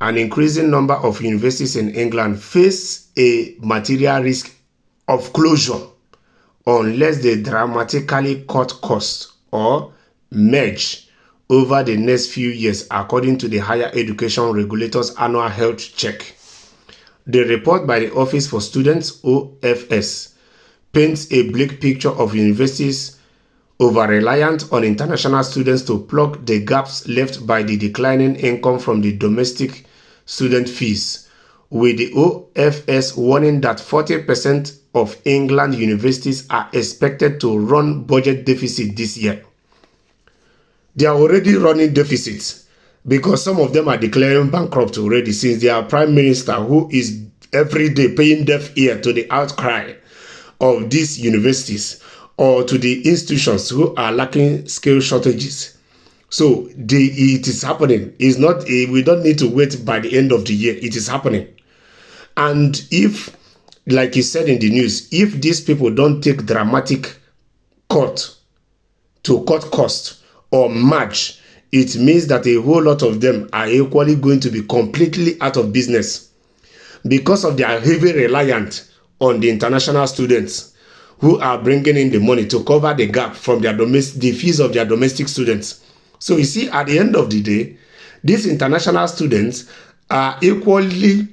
an increasing number of universities in England face a material risk of closure unless they dramatically cut costs or merge over the next few years, according to the Higher Education Regulator's annual health check. The report by the Office for Students, OFS, paints a bleak picture of universities over-reliant on international students to plug the gaps left by the declining income from the domestic student fees, with the OFS warning that 40% of England universities are expected to run budget deficit this year. They are already running deficits because some of them are declaring bankrupt already, since their prime minister, who is every day paying deaf ear to the outcry of these universities or to the institutions who are lacking skill shortages. So it is happening. It's not we don't need to wait by the end of the year. It is happening. And if, like you said in the news, if these people don't take dramatic cut to cut cost or match, it means that a whole lot of them are equally going to be completely out of business because of their heavy reliance on the international students who are bringing in the money to cover the gap from the fees of their domestic students. So you see, at the end of the day, these international students are equally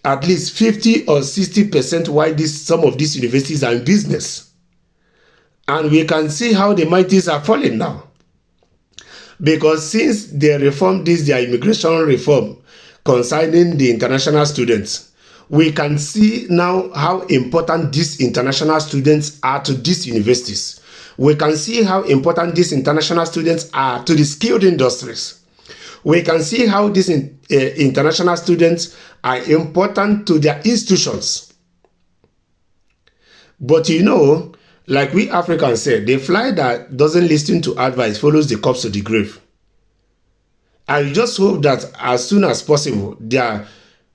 at least 50 or 60% why some of these universities are in business. And we can see how the mighties are falling now. Because since they reformed their immigration reform concerning the international students, we can see now how important these international students are to these universities. We can see how important these international students are to the skilled industries. We can see how these international students are important to their institutions. But you know, like we Africans say, the fly that doesn't listen to advice follows the corpse to the grave. I just hope that as soon as possible, their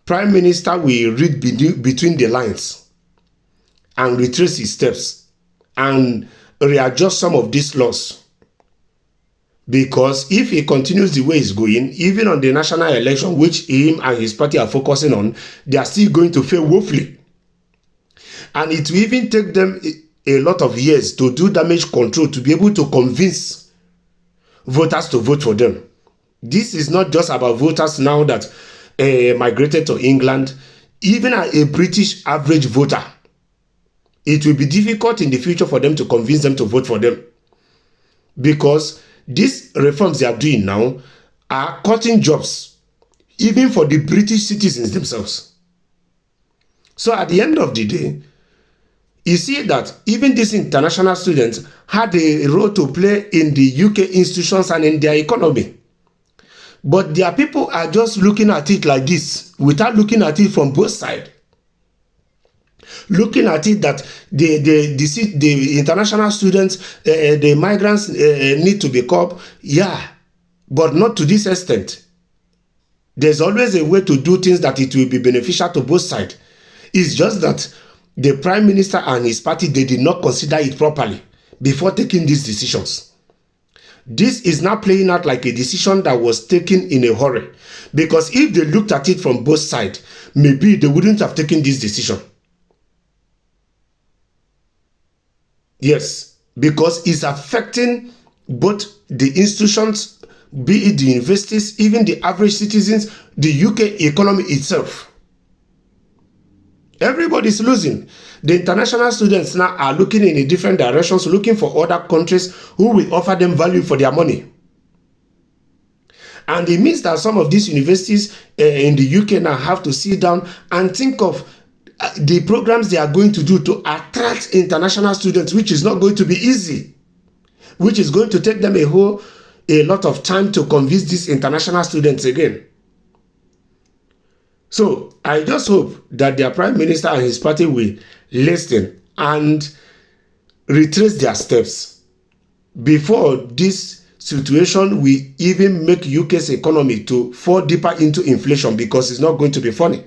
prime minister will read between the lines and retrace his steps and readjust some of these laws. Because if he continues the way he's going, even on the national election, which him and his party are focusing on, they are still going to fail woefully. And it will even take them a lot of years to do damage control to be able to convince voters to vote for them. This is not just about voters now that migrated to England. Even a British average voter, it will be difficult in the future for them to convince them to vote for them. Because these reforms they are doing now are cutting jobs, even for the British citizens themselves. So at the end of the day, you see that even these international students had a role to play in the UK institutions and in their economy. But their people are just looking at it like this, without looking at it from both sides. Looking at it that the international students, the migrants need to be curbed, yeah, but not to this extent. There's always a way to do things that it will be beneficial to both sides. It's just that the prime minister and his party, they did not consider it properly before taking these decisions. This is now playing out like a decision that was taken in a hurry. Because if they looked at it from both sides, maybe they wouldn't have taken this decision. Yes, because it's affecting both the institutions, be it the universities, even the average citizens, the UK economy itself. Everybody's losing. The international students now are looking in a different directions, looking for other countries who will offer them value for their money. And it means that some of these universities in the UK now have to sit down and think of the programs they are going to do to attract international students, which is not going to be easy, which is going to take them a lot of time to convince these international students again. So I just hope that their prime minister and his party will listen and retrace their steps before this situation will even make UK's economy to fall deeper into inflation, because it's not going to be funny.